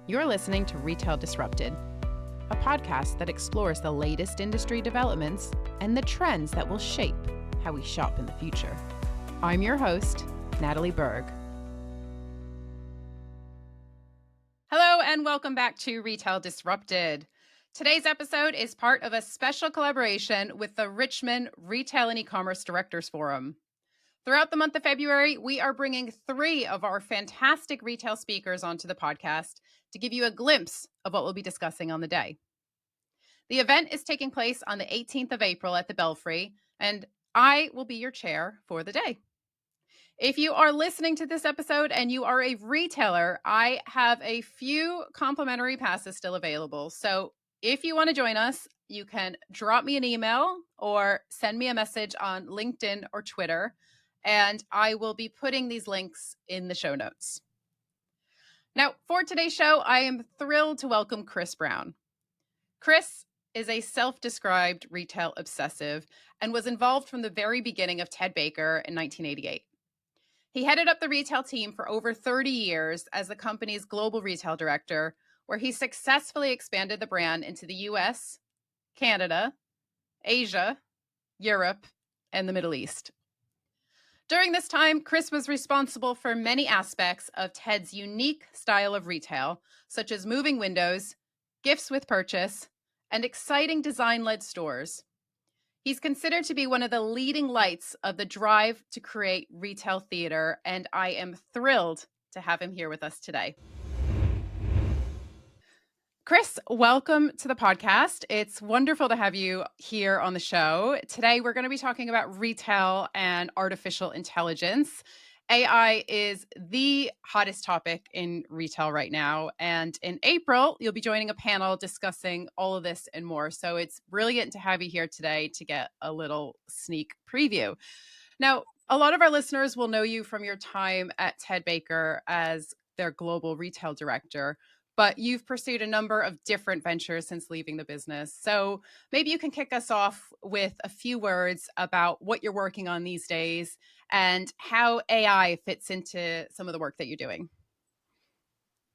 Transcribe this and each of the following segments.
You're listening to Retail Disrupted, a podcast that explores the latest industry developments and the trends that will shape how we shop in the future. I'm your host, Natalie Berg. Hello, and welcome back to Retail Disrupted. Today's episode is part of a special collaboration with the Richmond Retail and E-commerce Directors Forum. Throughout the month of February, we are bringing 3 of our fantastic retail speakers onto the podcast to give you a glimpse of what we'll be discussing on the day. The event is taking place on the 18th of April at the Belfry, and I will be your chair for the day. If you are listening to this episode and you are a retailer, I have a few complimentary passes still available. So if you want to join us, you can drop me an email or send me a message on LinkedIn or Twitter, and I will be putting these links in the show notes. Now, for today's show, I am thrilled to welcome Chris Browne. Chris is a self-described retail obsessive and was involved from the very beginning of Ted Baker in 1988. He headed up the retail team for over 30 years as the company's global retail director, where he successfully expanded the brand into the US, Canada, Asia, Europe, and the Middle East. During this time, Chris was responsible for many aspects of Ted's unique style of retail, such as moving windows, gifts with purchase, and exciting design-led stores. He's considered to be one of the leading lights of the drive to create retail theater, and I am thrilled to have him here with us today. Chris, welcome to the podcast. It's wonderful to have you here on the show. Today, we're going to be talking about retail and artificial intelligence. AI is the hottest topic in retail right now. And in April, you'll be joining a panel discussing all of this and more. So it's brilliant to have you here today to get a little sneak preview. Now, a lot of our listeners will know you from your time at Ted Baker as their global retail director, but you've pursued a number of different ventures since leaving the business. So maybe you can kick us off with a few words about what you're working on these days and how AI fits into some of the work that you're doing.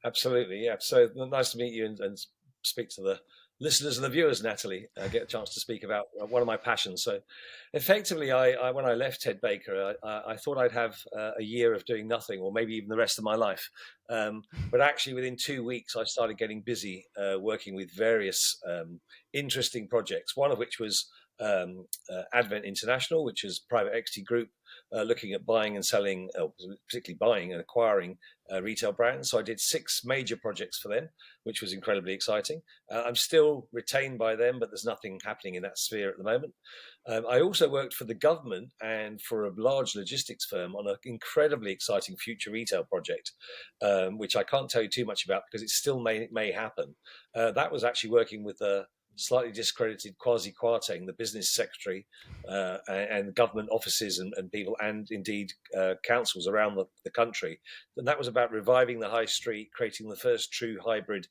Absolutely, yeah. So nice to meet you and speak to the listeners and the viewers, Natalie. Get a chance to speak about one of my passions. So effectively, I when I left Ted Baker, I thought I'd have a year of doing nothing, or maybe even the rest of my life. But actually, within 2 weeks, I started getting busy working with various interesting projects, one of which was Advent International, which is a private equity group looking at buying and selling, particularly buying and acquiring retail brands. So I did 6 major projects for them, which was incredibly exciting. I'm still retained by them, but there's nothing happening in that sphere at the moment. I also worked for the government and for a large logistics firm on an incredibly exciting future retail project, which I can't tell you too much about because it still may happen. That was actually working with the slightly discredited Kwasi Kwarteng, the business secretary, and government offices and people, and indeed councils around the country. And that was about reviving the high street, creating the first true hybrid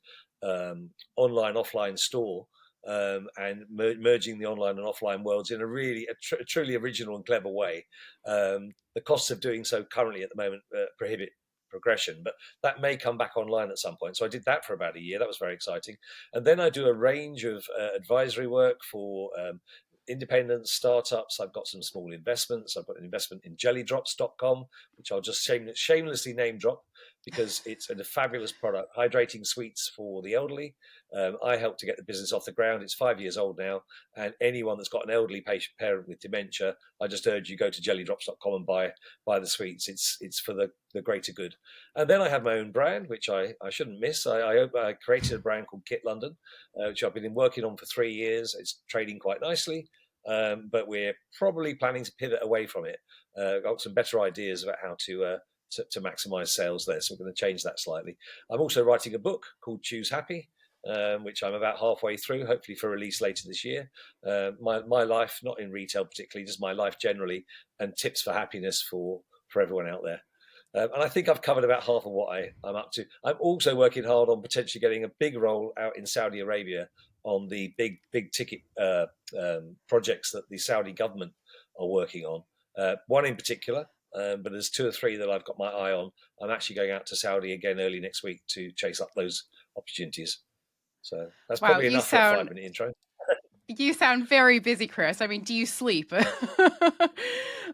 online-offline store, and merging the online and offline worlds in a truly original and clever way. The costs of doing so currently at the moment prohibit progression, but that may come back online at some point. So I did that for about a year. That was very exciting. And then I do a range of advisory work for independent startups. I've got some small investments. I've got an investment in jellydrops.com, which I'll just shamelessly name drop because it's a fabulous product, hydrating sweets for the elderly. I helped to get the business off the ground. It's 5 years old now, and anyone that's got an elderly parent with dementia, I just urge you go to jellydrops.com and buy the sweets. It's for the greater good. And then I have my own brand, which I shouldn't miss. I created a brand called Kit London, which I've been working on for 3 years. It's trading quite nicely, but we're probably planning to pivot away from it. Got some better ideas about how to maximize sales there, so we're going to change that slightly. I'm also writing a book called Choose Happy, which I'm about halfway through, hopefully for release later this year. My life, not in retail particularly, just my life generally, and tips for happiness for everyone out there. And I think I've covered about half of what I'm up to. I'm also working hard on potentially getting a big role out in Saudi Arabia on the big ticket projects that the Saudi government are working on. One in particular, but there's 2 or 3 that I've got my eye on. I'm actually going out to Saudi again early next week to chase up those opportunities. So that's Wow, probably enough for a 5-minute intro. you sound very busy, Chris. I mean, do you sleep? Too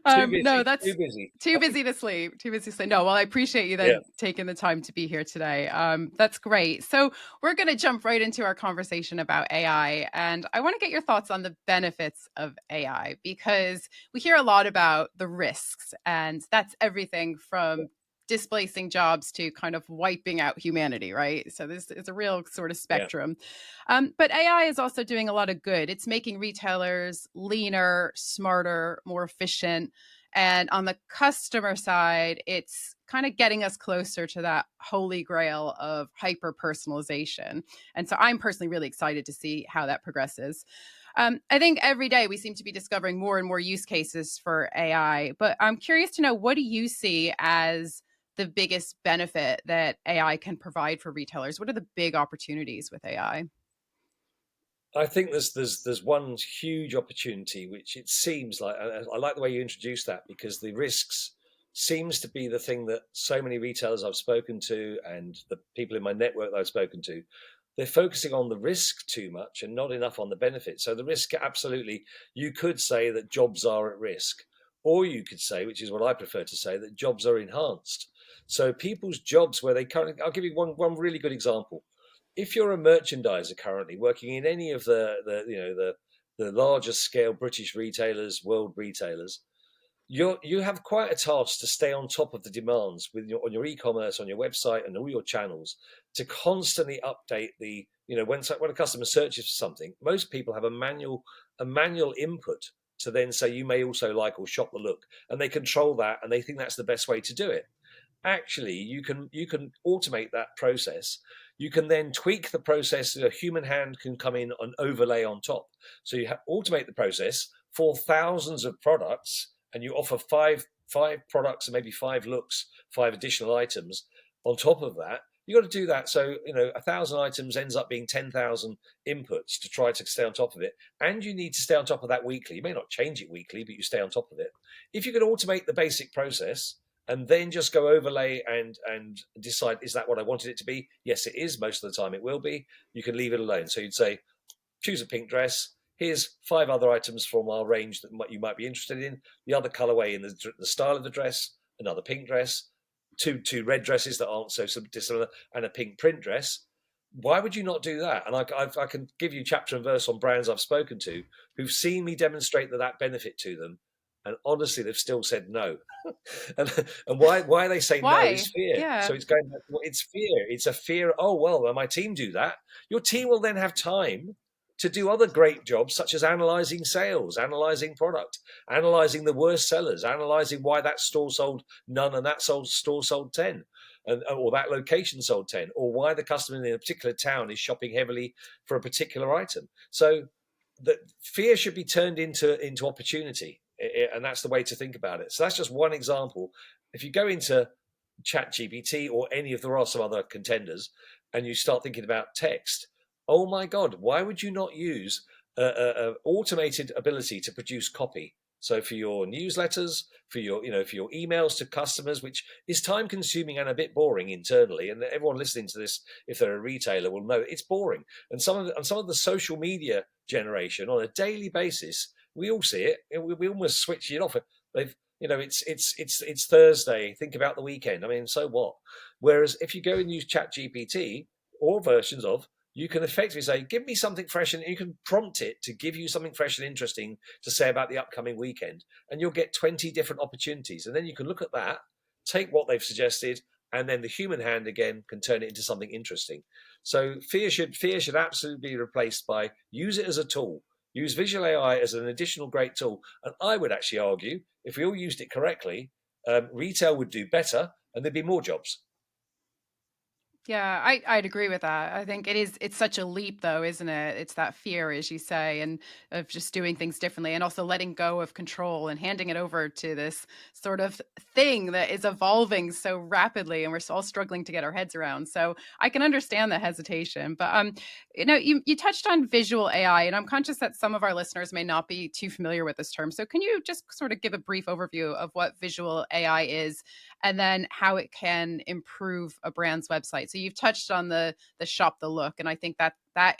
No, busy, too that's busy. too busy to sleep. Too busy to sleep. No, well, I appreciate you Yeah, then taking the time to be here today. That's great. So we're going to jump right into our conversation about AI, and I want to get your thoughts on the benefits of AI because we hear a lot about the risks, and that's everything from displacing jobs to kind of wiping out humanity, right? So this is a real sort of yeah. spectrum. But AI is also doing a lot of good. It's making retailers leaner, smarter, more efficient. And on the customer side, it's kind of getting us closer to that holy grail of hyper personalization. And so I'm personally really excited to see how that progresses. I think every day we seem to be discovering more and more use cases for AI, but I'm curious to know, what do you see as the biggest benefit that AI can provide for retailers? What are the big opportunities with AI? I think there's one huge opportunity, which it seems like I like the way you introduced that, because the risks seems to be the thing that so many retailers I've spoken to and the people in my network that I've spoken to, they're focusing on the risk too much and not enough on the benefit. So the risk, absolutely, you could say that jobs are at risk, or you could say, which is what I prefer to say, that jobs are enhanced. So people's jobs where they currently, I'll give you one really good example. If you're a merchandiser currently working in any of the largest scale British retailers, world retailers, you have quite a task to stay on top of the demands on your e-commerce, on your website, and all your channels, to constantly update the when a customer searches for something. Most people have a manual input to then say you may also like or shop the look, and they control that and they think that's the best way to do it. Actually, you can automate that process. You can then tweak the process so a human hand can come in and overlay on top. So you automate the process for thousands of products, and you offer five products and maybe 5 looks, 5 additional items on top of that. You got to do that. So 1,000 items ends up being 10,000 inputs to try to stay on top of it, and you need to stay on top of that weekly. You may not change it weekly, but you stay on top of it. If you can automate the basic process and then just go overlay and decide, is that what I wanted it to be? Yes, it is. Most of the time it will be. You can leave it alone. So you'd say, choose a pink dress. Here's 5 other items from our range that you might be interested in. The other colorway in the style of the dress, another pink dress, two red dresses that aren't so dissimilar, and a pink print dress. Why would you not do that? And I can give you chapter and verse on brands I've spoken to who've seen me demonstrate that benefit to them, and honestly, they've still said no. and why they say no is Why? fear. Yeah. So it's going back to it's fear. It's a fear. Oh well, my team do that. Your team will then have time to do other great jobs, such as analyzing sales, analyzing product, analyzing the worst sellers, analyzing why that store sold none and that store sold 10, or that location sold 10, or why the customer in a particular town is shopping heavily for a particular item. So that fear should be turned into opportunity, and that's the way to think about it. So that's just one example. If you go into chat gpt or there are some other contenders, and you start thinking about text, oh my god, why would you not use a automated ability to produce copy? So for your newsletters, for your emails to customers, which is time consuming and a bit boring internally, and everyone listening to this, if they're a retailer, will know it's boring. And some of the social media generation on a daily basis, we all see it. We almost switch it off. They've it's Thursday. Think about the weekend. I mean, so what? Whereas if you go and use Chat GPT or versions of, you can effectively say, give me something fresh, and you can prompt it to give you something fresh and interesting to say about the upcoming weekend. And you'll get 20 different opportunities. And then you can look at that, take what they've suggested, and then the human hand again can turn it into something interesting. So fear should absolutely be replaced by use it as a tool. Use visual AI as an additional great tool. And I would actually argue, if we all used it correctly, retail would do better and there'd be more jobs. Yeah, I'd agree with that. I think it's such a leap though, isn't it? It's that fear, as you say, and of just doing things differently and also letting go of control and handing it over to this sort of thing that is evolving so rapidly and we're all struggling to get our heads around. So I can understand the hesitation. But you touched on visual AI, and I'm conscious that some of our listeners may not be too familiar with this term. So can you just sort of give a brief overview of what visual AI is and then how it can improve a brand's website? So you've touched on the shop the look, and I think that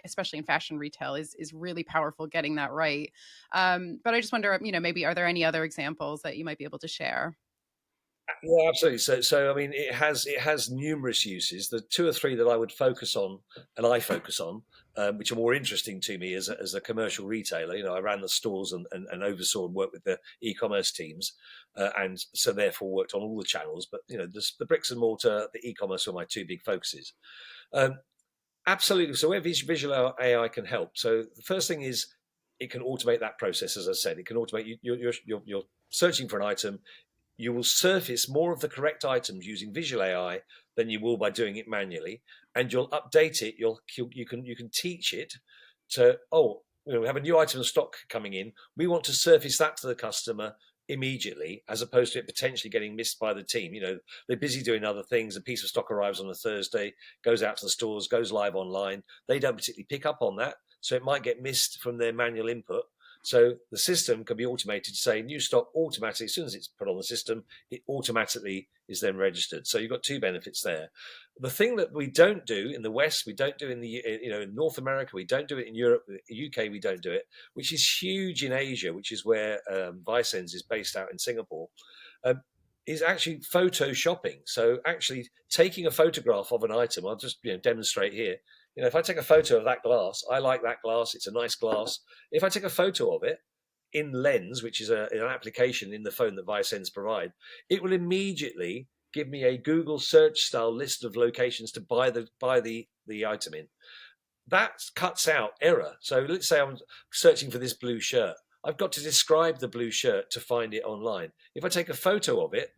especially in fashion retail is really powerful getting that right. But I just wonder, maybe are there any other examples that you might be able to share? Yeah, absolutely. So I mean, it has numerous uses. The two or three that I would focus on, and I focus on, which are more interesting to me as a commercial retailer. I ran the stores and oversaw and worked with the e-commerce teams, and so therefore worked on all the channels. But the bricks and mortar, the e-commerce were my two big focuses. Um, Absolutely. So where visual AI can help. So the first thing is it can automate that process. As I said, it can automate. You're searching for an item, you will surface more of the correct items using visual AI than you will by doing it manually, and you'll update it. You can teach it to we have a new item of stock coming in. We want to surface that to the customer immediately, as opposed to it potentially getting missed by the team. They're busy doing other things. A piece of stock arrives on a Thursday, goes out to the stores, goes live online. They don't particularly pick up on that, so it might get missed from their manual input. So the system can be automated to say new stock automatically. As soon as it's put on the system, it automatically is then registered. So you've got two benefits there. The thing that we don't do in the West, we don't do in in North America, we don't do it in Europe, UK, we don't do it, which is huge in Asia, which is where Vicens is based out in Singapore. Um, is actually photo shopping. So actually taking a photograph of an item, I'll just demonstrate here. If I take a photo of that glass, I like that glass. It's a nice glass. If I take a photo of it in Lens, which is an application in the phone that Vicens provide, it will immediately give me a Google search style list of locations to buy the item in. That cuts out error. So let's say I'm searching for this blue shirt. I've got to describe the blue shirt to find it online. If I take a photo of it,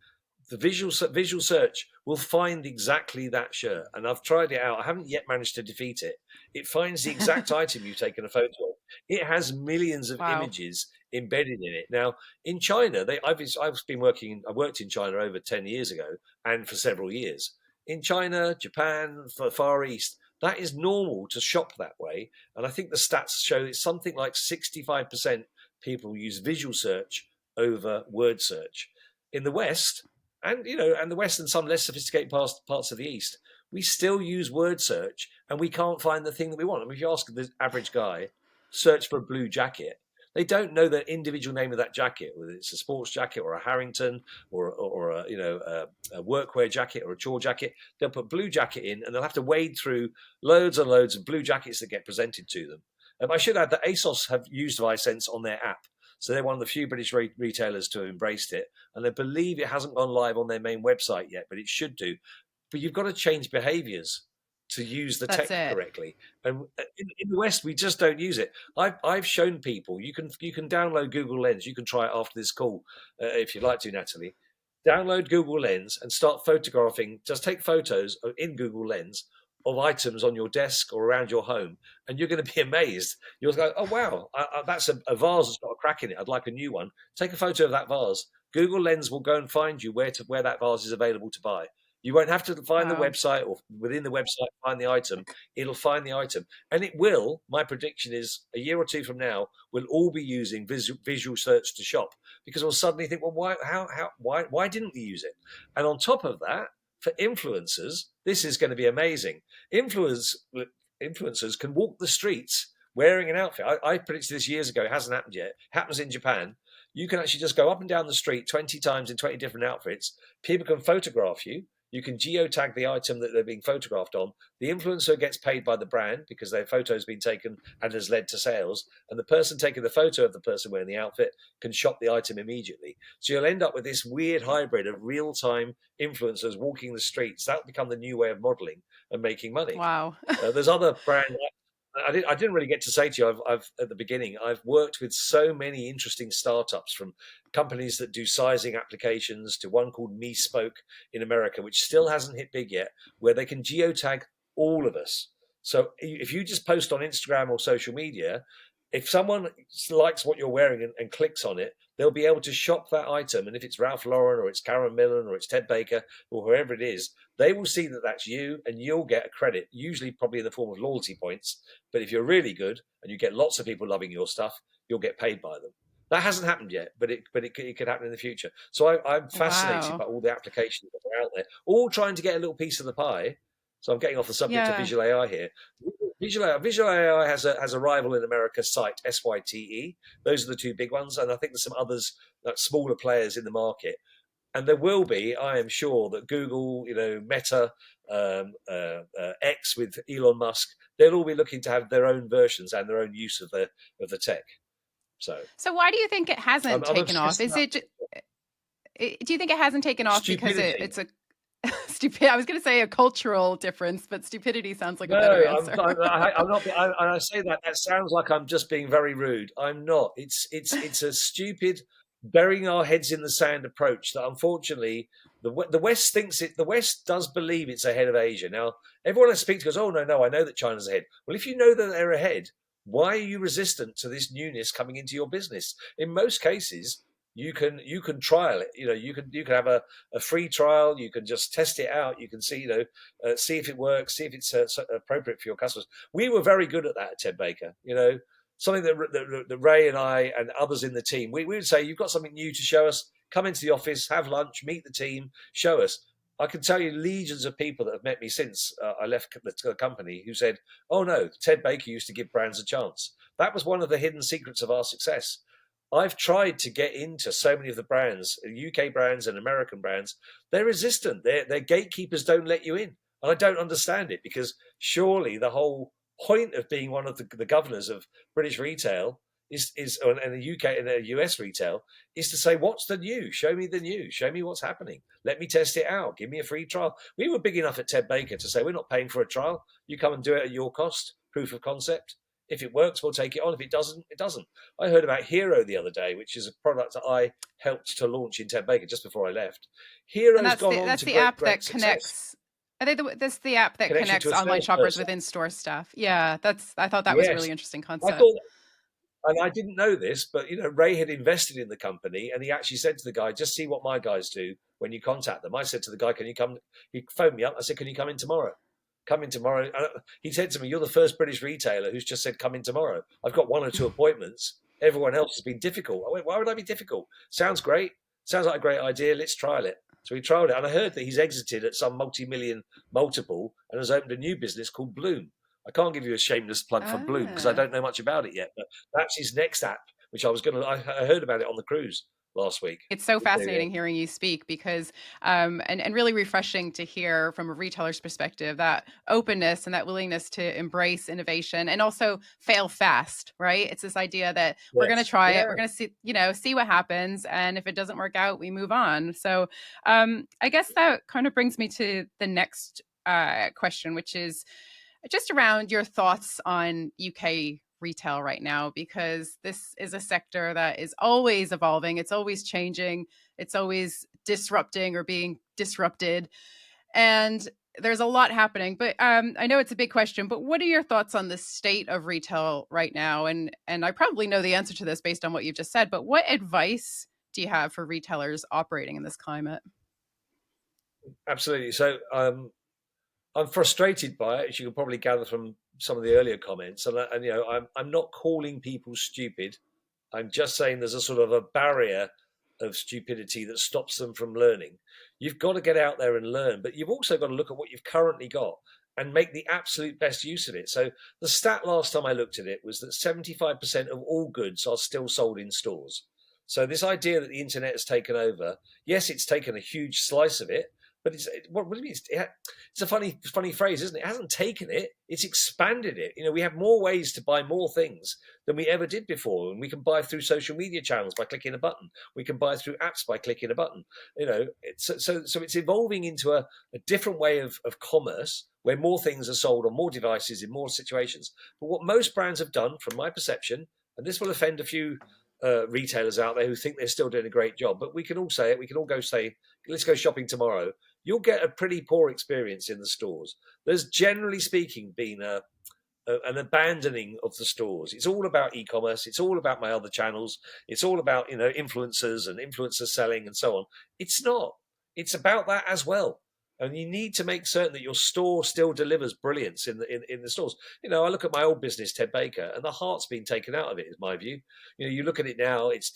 the visual search will find exactly that shirt. And I've tried it out. I haven't yet managed to defeat it. It finds the exact item you've taken a photo of. It has millions of Wow. images embedded in it. Now, in China, I worked in China over 10 years ago and for several years. In China, Japan, the Far East, that is normal to shop that way. And I think the stats show it's something like 65% people use visual search over word search. In the West, and the West and some less sophisticated parts of the East, we still use word search and we can't find the thing that we want. I mean, if you ask the average guy, search for a blue jacket, they don't know the individual name of that jacket, whether it's a sports jacket or a Harrington or a workwear jacket or a chore jacket. They'll put blue jacket in and they'll have to wade through loads and loads of blue jackets that get presented to them. I should add that ASOS have used Vicens on their app. So they're one of the few British retailers to have embraced it. And I believe it hasn't gone live on their main website yet, but it should do. But you've got to change behaviors to use the That's tech it. correctly. And in the West, we just don't use it. I've shown people you can download Google Lens. You can try it after this call if you'd like to, Natalie. Download Google Lens and start photographing. Just take photos in Google Lens of items on your desk or around your home, and you're going to be amazed. You'll go, "Oh wow, that's a vase that's got a crack in it. I'd like a new one." Take a photo of that vase. Google Lens will go and find you where that vase is available to buy. You won't have to find the Wow. website or within the website find the item. It'll find the item, and it will. My prediction is a year or two from now, we'll all be using visual search to shop because we'll suddenly think, well, why didn't we use it? And on top of that, for influencers, this is going to be amazing. Influencers can walk the streets wearing an outfit. I predicted this years ago. It hasn't happened yet. It happens in Japan. You can actually just go up and down the street 20 times in 20 different outfits. People can photograph you. You can geotag the item that they're being photographed on. The influencer gets paid by the brand because their photo has been taken and has led to sales. And the person taking the photo of the person wearing the outfit can shop the item immediately. So you'll end up with this weird hybrid of real time influencers walking the streets. That'll become the new way of modeling and making money. Wow. There's other brand I didn't really get to say to you, I've at the beginning, I've worked with so many interesting startups, from companies that do sizing applications to one called Me Spoke in America, which still hasn't hit big yet, where they can geotag all of us. So if you just post on Instagram or social media, if someone likes what you're wearing and clicks on it, they'll be able to shop that item. And if it's Ralph Lauren or it's Karen Millen or it's Ted Baker or whoever it is, they will see that that's you, and you'll get a credit, usually probably in the form of loyalty points. But if you're really good and you get lots of people loving your stuff, you'll get paid by them. That hasn't happened yet, but it could happen in the future. So I'm fascinated Wow. by all the applications that are out there, all trying to get a little piece of the pie. So I'm getting off the subject of Yeah. visual AI here. Visual AI has a rival in America, Site, SYTE. Those are the two big ones, and I think there's some others, like smaller players in the market. And there will be, I am sure, that Google, Meta, X with Elon Musk, they'll all be looking to have their own versions and their own use of the tech. So So why do you think it hasn't I'm taken off? obsessed Is about it? Do you think it hasn't taken off because stupidity. it's a stupid? I was going to say a cultural difference, but stupidity sounds like a No, better answer. I'm not. And I say that sounds like I'm just being very rude. I'm not. It's a stupid, burying our heads in the sand approach that unfortunately the West thinks it. The West does believe it's ahead of Asia. Now everyone I speak to goes, "Oh no, I know that China's ahead." Well, if you know that they're ahead, why are you resistant to this newness coming into your business? In most cases, you can trial it. You can have a free trial. You can just test it out. You can see see if it works, see if it's appropriate for your customers. We were very good at that at Ted Baker. Something that Ray and I and others in the team, we would say, you've got something new to show us, come into the office, have lunch, meet the team, show us. I can tell you legions of people that have met me since I left the company who said, oh no, Ted Baker used to give brands a chance. That was one of the hidden secrets of our success. I've tried to get into so many of the brands, UK brands and American brands. They're resistant. Their gatekeepers don't let you in. And I don't understand it, because surely the whole point of being one of the governors of British retail and the UK and the US retail is to say, what's the new? Show me the new. Show me what's happening. Let me test it out. Give me a free trial. We were big enough at Ted Baker to say, we're not paying for a trial. You come and do it at your cost, proof of concept. If it works, we'll take it on. If it doesn't, it doesn't. I heard about Hero the other day, which is a product that I helped to launch in Ted Baker just before I left. And Hero's gone on that's to the great, app great that success. connects. I think that's the app that Connection to connects a online shoppers salesperson. with in-store stuff. Yeah, I thought that was a Yes. really interesting I concept. thought, and I didn't know this, but Ray had invested in the company, and he actually said to the guy, "Just see what my guys do when you contact them." I said to the guy, "Can you come?" He phoned me up. I said, "Can you come in tomorrow?" Come in tomorrow. He said to me, "You're the first British retailer who's just said come in tomorrow. I've got one or two appointments. Everyone else has been difficult." I went, "Why would I be difficult? Sounds great. Sounds like a great idea. Let's trial it." So we trialed it, and I heard that he's exited at some multi-million multiple and has opened a new business called Bloom. I can't give you a shameless plug for Bloom because I Ah. don't know much about it yet, but that's his next app, which I heard about it on the cruise last week. It's so So, fascinating hearing you speak because, and really refreshing to hear from a retailer's perspective that openness and that willingness to embrace innovation and also fail fast, right? It's this idea that we're going to yes, try it, yeah, we're going to see what happens, and if it doesn't work out, we move on. So, I guess that kind of brings me to the next question, which is just around your thoughts on UK retail right now, because this is a sector that is always evolving, it's always changing, it's always disrupting or being disrupted. And there's a lot happening, but I know it's a big question, but what are your thoughts on the state of retail right now? And I probably know the answer to this based on what you've just said, but what advice do you have for retailers operating in this climate? absolutely. So I'm frustrated by it, as you can probably gather from some of the earlier comments, and I'm not calling people stupid. I'm just saying there's a sort of a barrier of stupidity that stops them from learning. You've got to get out there and learn, but you've also got to look at what you've currently got and make the absolute best use of it. So the stat last time I looked at it was that 75% of all goods are still sold in stores. So this idea that the internet has taken over, yes, it's taken a huge slice of it, But what do you mean? It's a funny phrase, isn't it? It hasn't taken it; it's expanded it. We have more ways to buy more things than we ever did before, and we can buy through social media channels by clicking a button. We can buy through apps by clicking a button. So it's evolving into a different way of commerce where more things are sold on more devices in more situations. But what most brands have done, from my perception, and this will offend a few retailers out there who think they're still doing a great job, but we can all say it. We can all go say, let's go shopping tomorrow. You'll get a pretty poor experience in the stores. There's generally speaking been an abandoning of the stores. It's all about e-commerce. It's all about my other channels. It's all about influencers and influencer selling and so on. It's not. It's about that as well. And you need to make certain that your store still delivers brilliance in the stores. I look at my old business, Ted Baker, and the heart's been taken out of it, is my view. You look at it now; it's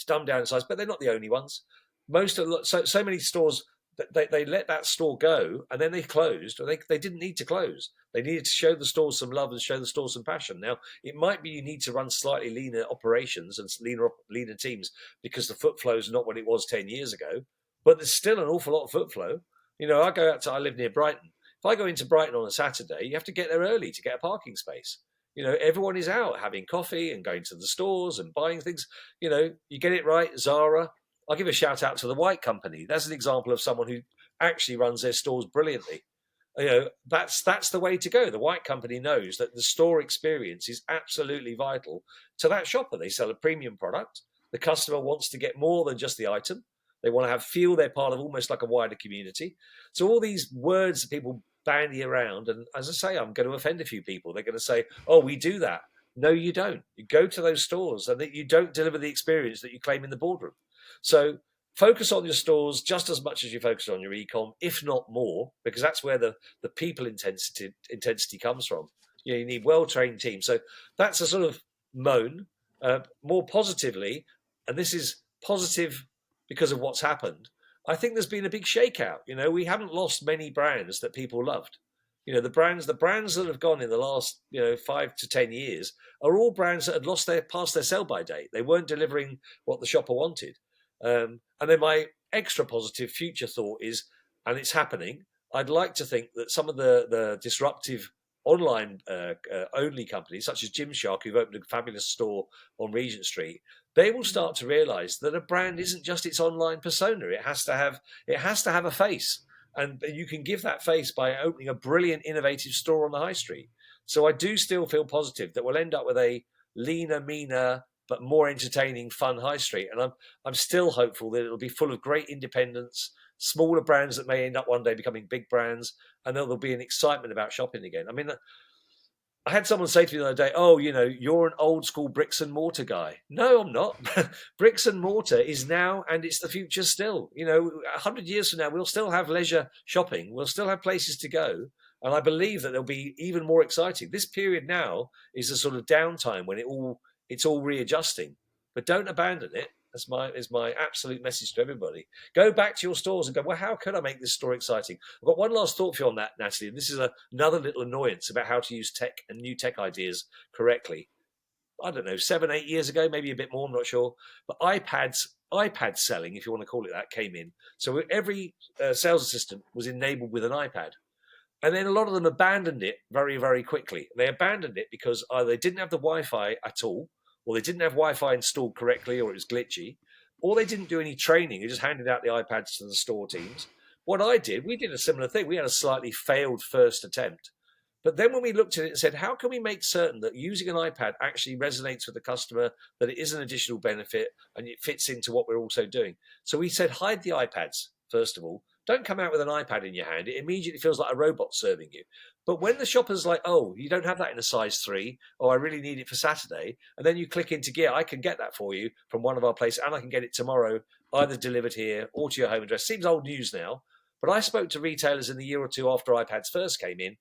dumbed down in size, but they're not the only ones. So many stores, they let that store go and then they closed, or they didn't need to close. They needed to show the stores some love and show the stores some passion. Now, it might be you need to run slightly leaner operations and leaner teams because the foot flow is not what it was 10 years ago, but there's still an awful lot of foot flow. I live near Brighton. If I go into Brighton on a Saturday, you have to get there early to get a parking space. Everyone is out having coffee and going to the stores and buying things. You get it right, Zara. I'll give a shout out to the White Company. That's an example of someone who actually runs their stores brilliantly. That's the way to go. The White Company knows that the store experience is absolutely vital to that shopper. They sell a premium product. The customer wants to get more than just the item. They want to feel they're part of almost like a wider community. So all these words that people bandy around, and as I say, I'm going to offend a few people. They're going to say, "Oh, we do that." No, you don't. You go to those stores, and that you don't deliver the experience that you claim in the boardroom. So focus on your stores just as much as you focus on your e-com, if not more, because that's where the people intensity comes from. You need well-trained teams. So that's a sort of moan. More positively, and this is positive because of what's happened, I think there's been a big shakeout. We haven't lost many brands that people loved. The brands that have gone in the last 5 to 10 years are all brands that had past their sell-by date. They weren't delivering what the shopper wanted. And then my extra positive future thought is, and it's happening, I'd like to think that some of the disruptive online only companies, such as Gymshark, who've opened a fabulous store on Regent Street, they will start to realise that a brand isn't just its online persona. It has to have a face, and you can give that face by opening a brilliant, innovative store on the high street. So I do still feel positive that we'll end up with a leaner, meaner, but more entertaining, fun high street. And I'm still hopeful that it'll be full of great independents, smaller brands that may end up one day becoming big brands, and there'll be an excitement about shopping again. I mean, I had someone say to me the other day, "Oh, you're an old school bricks and mortar guy." No, I'm not. Bricks and mortar is now, and it's the future still. 100 years from now, we'll still have leisure shopping. We'll still have places to go. And I believe that they'll be even more exciting. This period now is a sort of downtime when it's all readjusting. But don't abandon it. That's my absolute message to everybody. Go back to your stores and go, well, how could I make this store exciting? I've got one last thought for you on that, Natalie. And this is another little annoyance about how to use tech and new tech ideas correctly. I don't know, 7, 8 years ago, maybe a bit more, I'm not sure. But iPad selling, if you want to call it that, came in. So every sales assistant was enabled with an iPad. And then a lot of them abandoned it very, very quickly. They abandoned it because either they didn't have the Wi-Fi at all, or they didn't have Wi-Fi installed correctly, or it was glitchy, or they didn't do any training. They just handed out the iPads to the store teams. What I did, we did a similar thing. We had a slightly failed first attempt. But then when we looked at it and said, how can we make certain that using an iPad actually resonates with the customer, that it is an additional benefit, and it fits into what we're also doing? So we said, hide the iPads, first of all. Don't come out with an iPad in your hand. It immediately feels like a robot serving you. But when the shopper's like, oh, you don't have that in a size 3, oh, I really need it for Saturday, and then you click into gear, I can get that for you from one of our places, and I can get it tomorrow, either delivered here or to your home address. Seems old news now, but I spoke to retailers in the year or two after iPads first came in,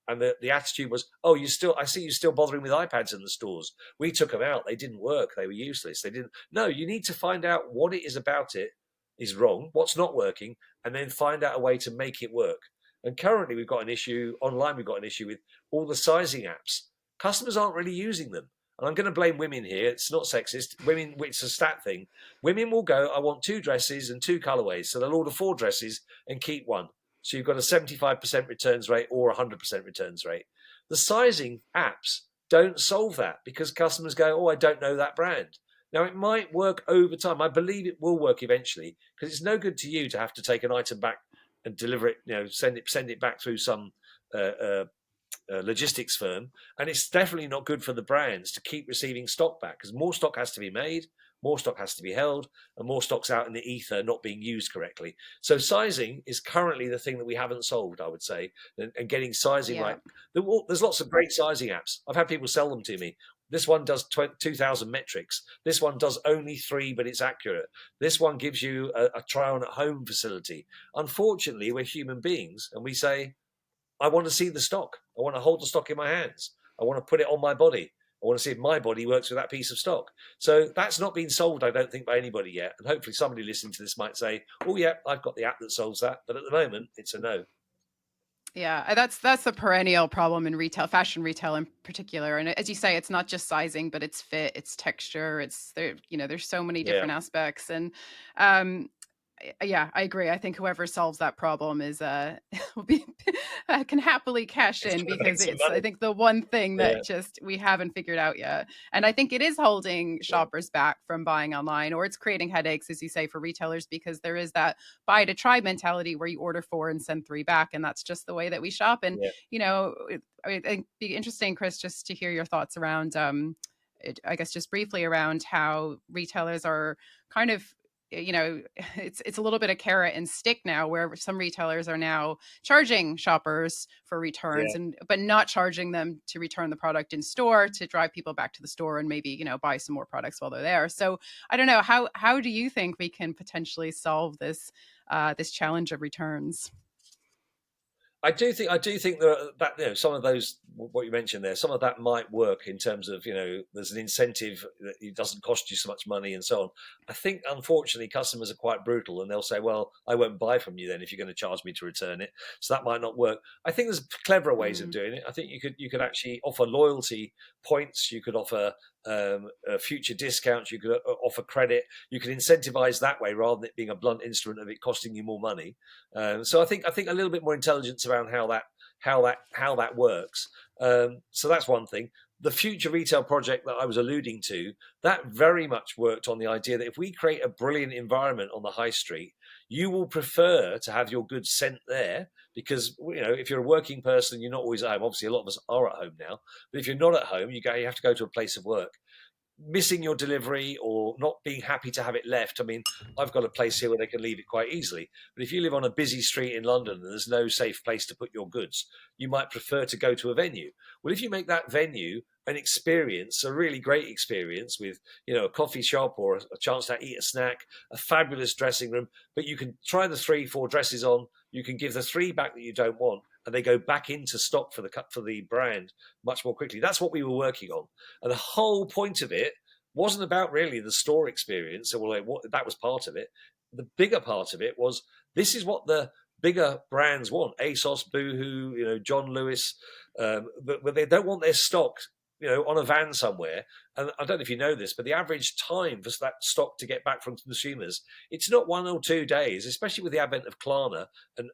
and the attitude was, oh, I see you still bothering with iPads in the stores. We took them out. They didn't work. They were useless. They didn't. No, you need to find out what it is about it is wrong, what's not working, and then find out a way to make it work. And currently we've got an issue, online we've got an issue with all the sizing apps. Customers aren't really using them. and I'm going to blame women here. It's not sexist. Women, it's a stat thing. Women will go, I want 2 dresses and 2 colorways. So they'll order 4 dresses and keep one. So you've got a 75% returns rate or 100% returns rate. The sizing apps don't solve that because customers go, oh, I don't know that brand. Now, it might work over time. I believe it will work eventually because it's no good to you to have to take an item back and deliver it, send it back through some logistics firm. And it's definitely not good for the brands to keep receiving stock back because more stock has to be made, more stock has to be held, and more stock's out in the ether not being used correctly. So sizing is currently the thing that we haven't solved, I would say, and getting sizing right. There's lots of great sizing apps. I've had people sell them to me. This one does 2,000 metrics. This one does only 3, but it's accurate. This one gives you a try on at home facility. Unfortunately, we're human beings and we say, I want to see the stock. I want to hold the stock in my hands. I want to put it on my body. I want to see if my body works with that piece of stock. So that's not been solved, I don't think, by anybody yet. And hopefully somebody listening to this might say, oh, yeah, I've got the app that solves that. But at the moment, it's a no. Yeah, that's a perennial problem in retail, fashion retail in particular. And as you say, it's not just sizing, but it's fit, it's texture, it's there. There's so many different aspects, and yeah, I agree. I think whoever solves that problem is will be can happily cash in because it's, I think, the one thing that just we haven't figured out yet. And I think it is holding shoppers back from buying online, or it's creating headaches, as you say, for retailers because there is that buy to try mentality where you order 4 and send 3 back, and that's just the way that we shop. And it'd be interesting, Chris, just to hear your thoughts around I guess just briefly around how retailers are kind of it's a little bit of carrot and stick now, where some retailers are now charging shoppers for returns but not charging them to return the product in store to drive people back to the store and maybe buy some more products while they're there. So I don't know, how do you think we can potentially solve this challenge of returns? I do think that some of those, what you mentioned there, some of that might work in terms of there's an incentive that it doesn't cost you so much money and so on. I think unfortunately customers are quite brutal and they'll say, well, I won't buy from you then if you're going to charge me to return it. So that might not work. I think there's cleverer ways of doing it. I think you could actually offer loyalty points. You could offer future discounts. You could offer credit. You could incentivize that way rather than it being a blunt instrument of it costing you more money. So I think a little bit more intelligence around how that works. So that's one thing. The future retail project that I was alluding to, that very much worked on the idea that if we create a brilliant environment on the high street, you will prefer to have your goods sent there because if you're a working person, you're not always at home. Obviously, a lot of us are at home now, but if you're not at home, you have to go to a place of work. Missing your delivery or not being happy to have it left. I mean, I've got a place here where they can leave it quite easily. But if you live on a busy street in London and there's no safe place to put your goods, you might prefer to go to a venue. Well, if you make that venue an experience, a really great experience with, a coffee shop or a chance to eat a snack, a fabulous dressing room, but you can try the 3-4 dresses on, you can give the 3 back that you don't want, and they go back into stock for the brand much more quickly. That's what we were working on. And the whole point of it wasn't about really the store experience. That was part of it. The bigger part of it was this is what the bigger brands want. ASOS, Boohoo, John Lewis, but they don't want their stock on a van somewhere. And I don't know if you know this, but the average time for that stock to get back from consumers, it's not 1 or 2 days, especially with the advent of Klarna and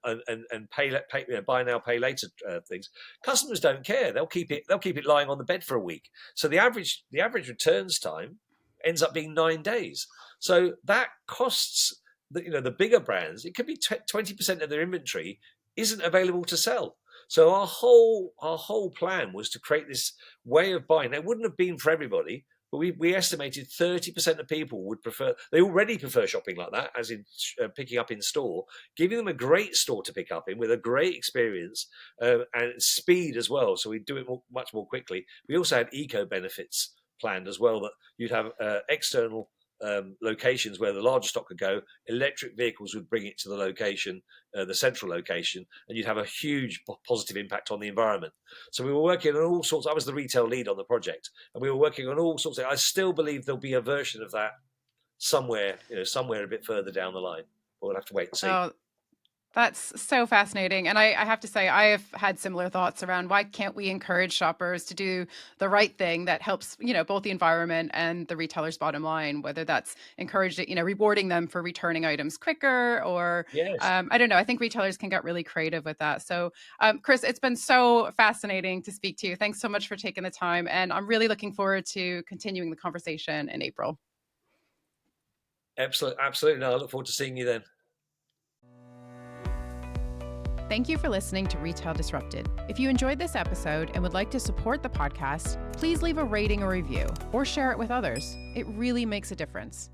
buy now, pay later things. Customers don't care. They'll keep it lying on the bed for a week. So the average returns time ends up being 9 days. So that costs the bigger brands. It could be 20% of their inventory isn't available to sell. So our whole plan was to create this way of buying. Now, it wouldn't have been for everybody, but we estimated 30% of people would prefer. They already prefer shopping like that, as in picking up in store. Giving them a great store to pick up in with a great experience and speed as well. So we do it much more quickly. We also had eco benefits planned as well, that you'd have external locations where the larger stock could go. Electric vehicles would bring it to the location, the central location, and you'd have a huge positive impact on the environment. So we were working on all sorts. I was the retail lead on the project, and we were working on all sorts. I still believe there'll be a version of that somewhere a bit further down the line. But we'll have to wait and see. That's so fascinating. And I have to say, I have had similar thoughts around why can't we encourage shoppers to do the right thing that helps, both the environment and the retailer's bottom line, whether that's encouraging, rewarding them for returning items quicker or, Yes. I don't know. I think retailers can get really creative with that. So, Chris, it's been so fascinating to speak to you. Thanks so much for taking the time. And I'm really looking forward to continuing the conversation in April. Absolutely. No, I look forward to seeing you then. Thank you for listening to Retail Disrupted. If you enjoyed this episode and would like to support the podcast, please leave a rating or review or share it with others. It really makes a difference.